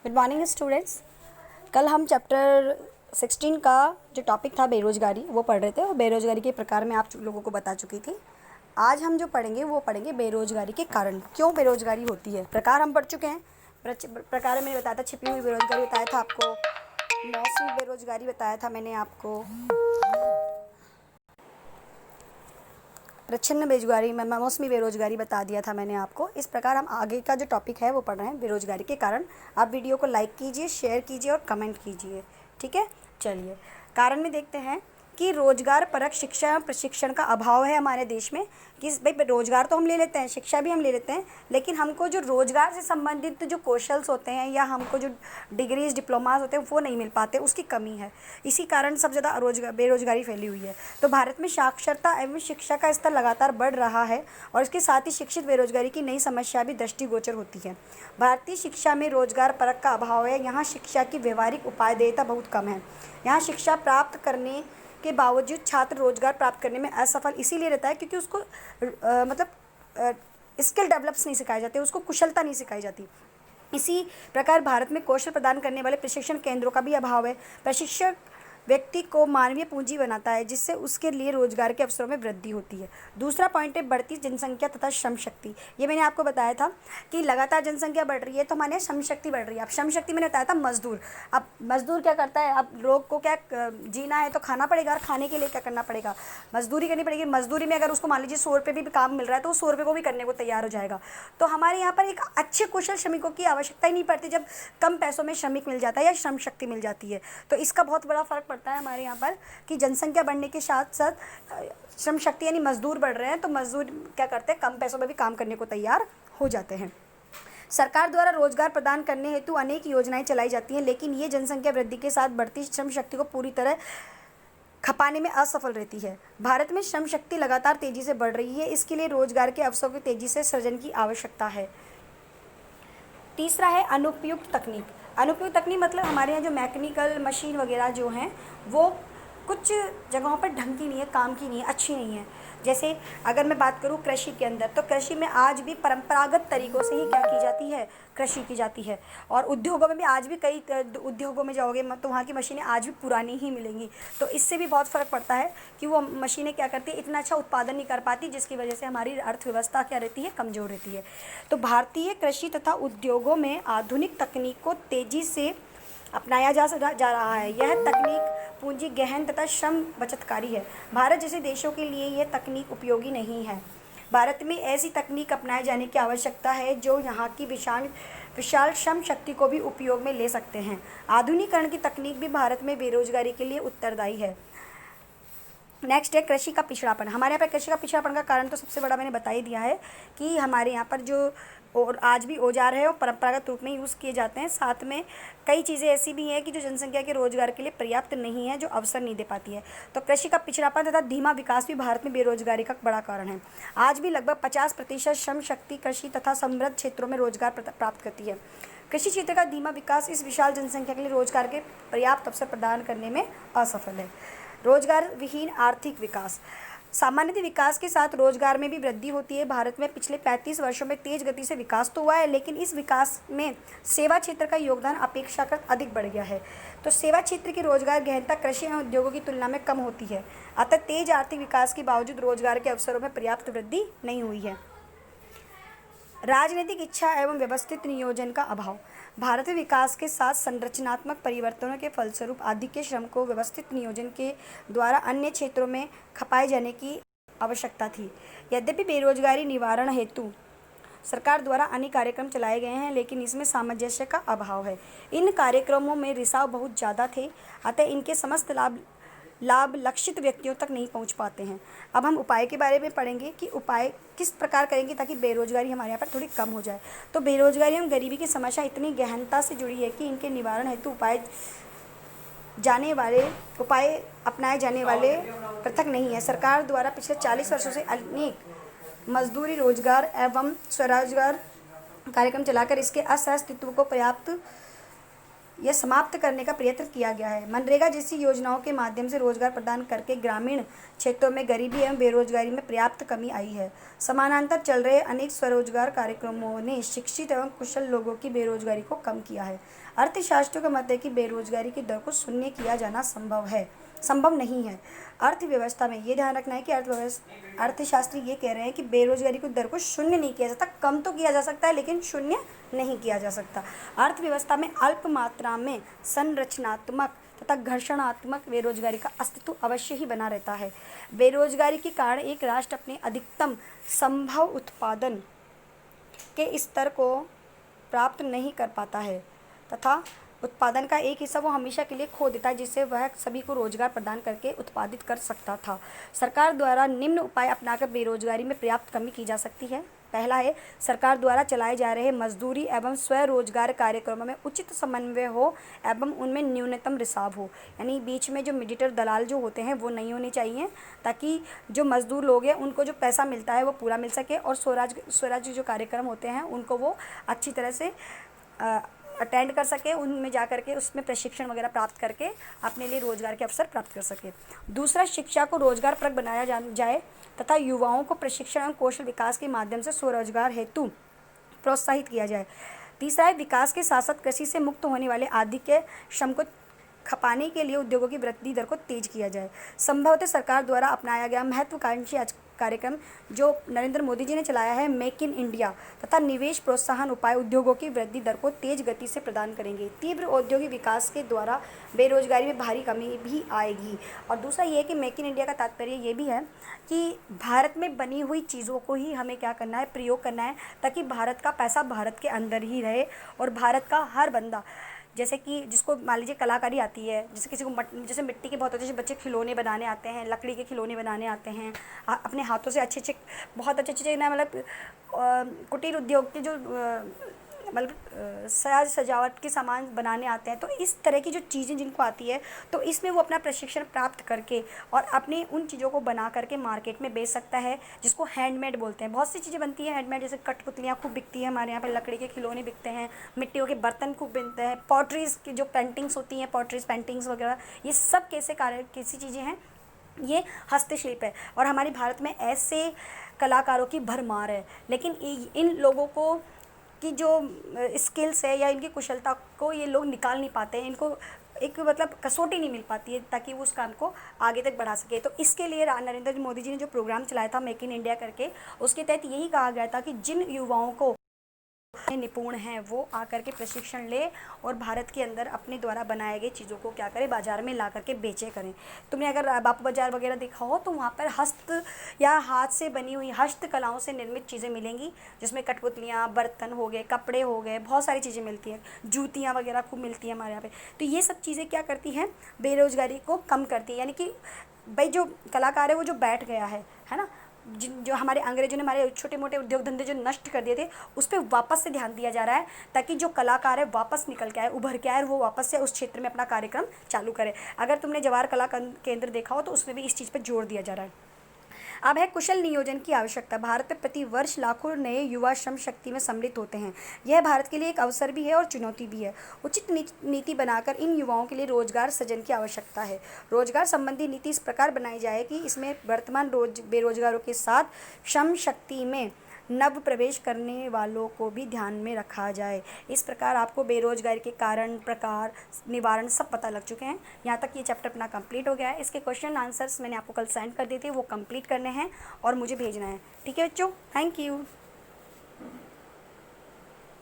Good morning students. कल हम chapter 16 का जो टॉपिक था बेरोजगारी वो पढ़ रहे थे और बेरोजगारी के प्रकार में आप लोगों को बता चुकी थी। आज हम जो पढ़ेंगे वो पढ़ेंगे बेरोजगारी के कारण, क्यों बेरोजगारी होती है। प्रकार हम पढ़ चुके हैं। प्रकार में मैंने बताया था, छिपी हुई बेरोजगारी बताया था आपको, मौसमी बेरोजगारी बताया था मैंने आपको, प्रच्छन्न बेरोजगारी में मौसमी बेरोजगारी बता दिया था मैंने आपको। इस प्रकार हम आगे का जो टॉपिक है वो पढ़ रहे हैं बेरोजगारी के कारण। आप वीडियो को लाइक कीजिए, शेयर कीजिए और कमेंट कीजिए, ठीक है। चलिए कारण में देखते हैं कि रोजगार परक शिक्षा एवं प्रशिक्षण का अभाव है हमारे देश में। कि भाई रोजगार तो हम ले लेते हैं, शिक्षा भी हम ले लेते हैं, लेकिन हमको जो रोजगार से संबंधित जो कौशल्स होते हैं या हमको जो डिग्रीज डिप्लोमास होते हैं वो नहीं मिल पाते, उसकी कमी है। इसी कारण सब ज़्यादा बेरोजगारी फैली हुई है। तो भारत में साक्षरता एवं शिक्षा का स्तर लगातार बढ़ रहा है और इसके साथ ही शिक्षित बेरोजगारी की नई समस्या भी दृष्टिगोचर होती है। भारतीय शिक्षा में रोजगार परक का अभाव है। यहाँ शिक्षा की व्यवहारिक उपादेयता बहुत कम है। यहाँ शिक्षा प्राप्त करने के बावजूद छात्र रोजगार प्राप्त करने में असफल इसीलिए रहता है क्योंकि उसको स्किल डेवलप्स नहीं सिखाए जाते, उसको कुशलता नहीं सिखाई जाती। इसी प्रकार भारत में कौशल प्रदान करने वाले प्रशिक्षण केंद्रों का भी अभाव है। प्रशिक्षक व्यक्ति को मानवीय पूंजी बनाता है जिससे उसके लिए रोजगार के अवसरों में वृद्धि होती है। दूसरा पॉइंट है बढ़ती जनसंख्या तथा श्रम शक्ति। ये मैंने आपको बताया था कि लगातार जनसंख्या बढ़ रही है तो हमारे यहाँ श्रम शक्ति बढ़ रही है। अब श्रम शक्ति मैंने बताया था मजदूर। अब मजदूर क्या करता है, अब लोग को क्या जीना है तो खाना पड़ेगा और खाने के लिए क्या करना पड़ेगा, मजदूरी करनी पड़ेगी। मजदूरी में अगर उसको मान लीजिए 100 रुपये भी काम मिल रहा है तो वो 100 रुपये को भी करने को तैयार हो जाएगा। तो हमारे यहाँ पर एक अच्छे कुशल श्रमिकों की आवश्यकता ही नहीं पड़ती जब कम पैसों में श्रमिक मिल जाता है या श्रम शक्ति मिल जाती है। तो इसका बहुत बड़ा फर्क पड़ता है हमारे यहाँ पर कि जनसंख्या बढ़ने के साथ साथ श्रम शक्ति यानी मजदूर बढ़ रहे हैं तो मजदूर क्या करते हैं, कम पैसों में भी काम करने को तैयार हो जाते हैं। सरकार द्वारा रोजगार प्रदान करने हेतु अनेक योजनाएं चलाई जाती हैं, लेकिन ये जनसंख्या वृद्धि के साथ बढ़ती श्रम शक्ति को पूरी तरह खपाने में असफल रहती है। भारत में श्रम शक्ति लगातार तेजी से बढ़ रही है, इसके लिए रोजगार के अवसरों की तेजी से सृजन की आवश्यकता है। तीसरा है अनुपयुक्त तकनीक। अनुपयुक्त तकनीक मतलब हमारे यहाँ जो मैकेनिकल मशीन वगैरह जो हैं वो कुछ जगहों पर ढंग की नहीं है, काम की नहीं है, अच्छी नहीं है। जैसे अगर मैं बात करूँ कृषि के अंदर, तो कृषि में आज भी परंपरागत तरीक़ों से ही क्या की जाती है, कृषि की जाती है। और उद्योगों में भी आज भी कई उद्योगों में जाओगे तो वहाँ की मशीनें आज भी पुरानी ही मिलेंगी। तो इससे भी बहुत फ़र्क पड़ता है कि वो मशीनें क्या करती है, इतना अच्छा उत्पादन नहीं कर पाती, जिसकी वजह से हमारी अर्थव्यवस्था क्या रहती है, कमज़ोर रहती है। तो भारतीय कृषि तथा उद्योगों में आधुनिक तकनीक को तेज़ी से अपनाया जा रहा है। यह तकनीक पूंजी गहन तथा श्रम बचतकारी है। भारत जैसे देशों के लिए यह तकनीक उपयोगी नहीं है। भारत में ऐसी तकनीक अपनाए जाने की आवश्यकता है जो यहाँ की विशाल श्रम शक्ति को भी उपयोग में ले सकते हैं। आधुनिकीकरण की तकनीक भी भारत में बेरोजगारी के लिए उत्तरदायी है। नेक्स्ट है कृषि का पिछड़ापन। हमारे यहाँ पर कृषि का पिछड़ापन का कारण तो सबसे बड़ा मैंने बता ही दिया है कि हमारे यहाँ पर जो और आज भी औजार है और परंपरागत रूप में यूज़ किए जाते हैं। साथ में कई चीज़ें ऐसी भी हैं कि जो जनसंख्या के रोजगार के लिए पर्याप्त नहीं है, जो अवसर नहीं दे पाती है। तो कृषि का पिछड़ापन तथा धीमा विकास भी भारत में बेरोजगारी का बड़ा कारण है। आज भी लगभग 50% श्रम शक्ति कृषि तथा समृद्ध क्षेत्रों में रोजगार प्राप्त करती है। कृषि क्षेत्र का धीमा विकास इस विशाल जनसंख्या के लिए रोजगार के पर्याप्त अवसर प्रदान करने में असफल है। रोजगार विहीन आर्थिक विकास। सामान्यतः विकास के साथ रोजगार में भी वृद्धि होती है। भारत में पिछले 35 वर्षों में तेज गति से विकास तो हुआ है, लेकिन इस विकास में सेवा क्षेत्र का योगदान अपेक्षाकृत अधिक बढ़ गया है। तो सेवा क्षेत्र की रोजगार गहनता कृषि एवं उद्योगों की तुलना में कम होती है। अतः तेज आर्थिक विकास के बावजूद रोजगार के अवसरों में पर्याप्त वृद्धि नहीं हुई है। राजनीतिक इच्छा एवं व्यवस्थित नियोजन का अभाव। भारत में विकास के साथ संरचनात्मक परिवर्तनों के फलस्वरूप आदि के श्रम को व्यवस्थित नियोजन के द्वारा अन्य क्षेत्रों में खपाए जाने की आवश्यकता थी। यद्यपि बेरोजगारी निवारण हेतु सरकार द्वारा अनेक कार्यक्रम चलाए गए हैं, लेकिन इसमें सामंजस्य का अभाव है। इन कार्यक्रमों में रिसाव बहुत ज़्यादा थे, अतः इनके समस्त लाभ लक्षित व्यक्तियों तक नहीं पहुंच पाते हैं। अब हम उपाय के बारे में पढ़ेंगे कि उपाय किस प्रकार करेंगे ताकि बेरोजगारी हमारे यहाँ पर थोड़ी कम हो जाए। तो बेरोजगारी एवं गरीबी की समस्या इतनी गहनता से जुड़ी है कि इनके निवारण हेतु उपाय अपनाए जाने वाले पृथक नहीं है। सरकार द्वारा पिछले 40 वर्षों से अनेक मजदूरी, रोजगार एवं स्वरोजगार कार्यक्रम चलाकर इसके असहस्तित्व को पर्याप्त यह समाप्त करने का प्रयत्न किया गया है। मनरेगा जैसी योजनाओं के माध्यम से रोजगार प्रदान करके ग्रामीण क्षेत्रों में गरीबी एवं बेरोजगारी में पर्याप्त कमी आई है। समानांतर चल रहे अनेक स्वरोजगार कार्यक्रमों ने शिक्षित एवं कुशल लोगों की बेरोजगारी को कम किया है। अर्थशास्त्रियों का मत है कि बेरोजगारी की दर को शून्य किया जाना संभव नहीं है। अर्थव्यवस्था में ये ध्यान रखना है कि अर्थशास्त्री ये कह रहे हैं कि बेरोजगारी की दर को शून्य नहीं किया जाता, कम तो किया जा सकता है लेकिन शून्य नहीं किया जा सकता। अर्थव्यवस्था में अल्प मात्रा में संरचनात्मक तथा घर्षणात्मक बेरोजगारी का अस्तित्व अवश्य ही बना रहता है। बेरोजगारी के कारण एक राष्ट्र अपने अधिकतम संभव उत्पादन के स्तर को प्राप्त नहीं कर पाता है तथा उत्पादन का एक हिस्सा वो हमेशा के लिए खो देता है, जिससे वह सभी को रोजगार प्रदान करके उत्पादित कर सकता था। सरकार द्वारा निम्न उपाय अपनाकर बेरोजगारी में पर्याप्त कमी की जा सकती है। पहला है, सरकार द्वारा चलाए जा रहे मजदूरी एवं स्वरोजगार कार्यक्रमों में उचित समन्वय हो एवं उनमें न्यूनतम रिसाव हो। यानी बीच में जो मीडिएटर दलाल जो होते हैं वो नहीं होने चाहिए, ताकि जो मजदूर लोग हैं उनको जो पैसा मिलता है वो पूरा मिल सके और स्वराज जो कार्यक्रम होते हैं उनको वो अच्छी तरह से अटेंड कर सके, उनमें जा कर के उसमें प्रशिक्षण वगैरह प्राप्त करके अपने लिए रोजगार के अवसर प्राप्त कर सके। दूसरा, शिक्षा को रोजगारप्रद बनाया जाए तथा युवाओं को प्रशिक्षण एवं कौशल विकास के माध्यम से स्वरोजगार हेतु प्रोत्साहित किया जाए। तीसरा है, विकास के साथ साथ कृषि से मुक्त होने वाले आदि के श्रम को खपाने के लिए उद्योगों की वृद्धि दर को तेज किया जाए। संभवतः सरकार द्वारा अपनाया गया महत्वाकांक्षी कार्यक्रम जो नरेंद्र मोदी जी ने चलाया है, मेक इन इंडिया तथा निवेश प्रोत्साहन उपाय उद्योगों की वृद्धि दर को तेज गति से प्रदान करेंगे। तीव्र औद्योगिक विकास के द्वारा बेरोजगारी में भारी कमी भी आएगी। और दूसरा ये है कि मेक इन इंडिया का तात्पर्य ये भी है कि भारत में बनी हुई चीज़ों को ही हमें क्या करना है, प्रयोग करना है, ताकि भारत का पैसा भारत के अंदर ही रहे और भारत का हर बंदा, जैसे कि जिसको मान लीजिए कलाकारी आती है, जैसे किसी को जैसे मिट्टी के बहुत अच्छे बच्चे खिलौने बनाने आते हैं, लकड़ी के खिलौने बनाने आते हैं, अपने हाथों से बहुत अच्छे ना, मतलब कुटीर उद्योग के जो मतलब साज सजावट के सामान बनाने आते हैं, तो इस तरह की जो चीज़ें जिनको आती है तो इसमें वो अपना प्रशिक्षण प्राप्त करके और अपने उन चीज़ों को बना करके मार्केट में बेच सकता है, जिसको हैंडमेड बोलते हैं। बहुत सी चीज़ें बनती हैं हैंडमेड, जैसे कठपुतलियाँ खूब बिकती हैं हमारे यहाँ पे, लकड़ी के खिलौने बिकते हैं, मिट्टियों के बर्तन खूब बनते हैं, पॉटरीज़ की जो पेंटिंग्स होती हैं, पॉटरीज पेंटिंग्स वगैरह, ये सब कैसी चीज़ें हैं, ये हस्तशिल्प है। और हमारे भारत में ऐसे कलाकारों की भरमार है, लेकिन इन लोगों को की जो स्किल्स है या इनकी कुशलता को ये लोग निकाल नहीं पाते हैं, इनको एक मतलब कसौटी नहीं मिल पाती है ताकि वो उस काम को आगे तक बढ़ा सके। तो इसके लिए नरेंद्र मोदी जी ने जो प्रोग्राम चलाया था मेक इन इंडिया करके, उसके तहत यही कहा गया था कि जिन युवाओं को निपुण हैं वो आकर के प्रशिक्षण ले और भारत के अंदर अपने द्वारा बनाए गए चीज़ों को क्या करें, बाज़ार में ला करके बेचे करें। तुमने अगर बापू बाज़ार वगैरह देखा हो तो वहाँ पर हस्त या हाथ से बनी हुई हस्तकलाओं से निर्मित चीज़ें मिलेंगी, जिसमें कठपुतलियाँ, बर्तन हो गए, कपड़े हो गए, बहुत सारी चीज़ें मिलती हैं, जूतियाँ वगैरह खूब मिलती हैं हमारे यहाँ पे। तो ये सब चीज़ें क्या करती हैं, बेरोज़गारी को कम करती है। यानी कि भाई जो कलाकार है वो जो बैठ गया है ना, जो हमारे अंग्रेजों ने हमारे छोटे मोटे उद्योग धंधे जो नष्ट कर दिए थे, उस पर वापस से ध्यान दिया जा रहा है, ताकि जो कलाकार है वापस निकल के आए, उभर के आए और वो वापस से उस क्षेत्र में अपना कार्यक्रम चालू करे। अगर तुमने जवाहर कला केंद्र देखा हो तो उसमें भी इस चीज़ पर जोर दिया जा रहा है। अब है कुशल नियोजन की आवश्यकता। भारत में प्रति वर्ष लाखों नए युवा श्रम शक्ति में सम्मिलित होते हैं। यह भारत के लिए एक अवसर भी है और चुनौती भी है। उचित नीति बनाकर इन युवाओं के लिए रोजगार सृजन की आवश्यकता है। रोजगार संबंधी नीति इस प्रकार बनाई जाए कि इसमें वर्तमान बेरोजगारों के साथ श्रम शक्ति में नव प्रवेश करने वालों को भी ध्यान में रखा जाए। इस प्रकार आपको बेरोजगारी के कारण, प्रकार, निवारण सब पता लग चुके हैं। यहाँ तक ये चैप्टर अपना कंप्लीट हो गया है। इसके क्वेश्चन आंसर्स मैंने आपको कल सेंड कर दिए थे, वो कंप्लीट करने हैं और मुझे भेजना है। ठीक है बच्चों, थैंक यू।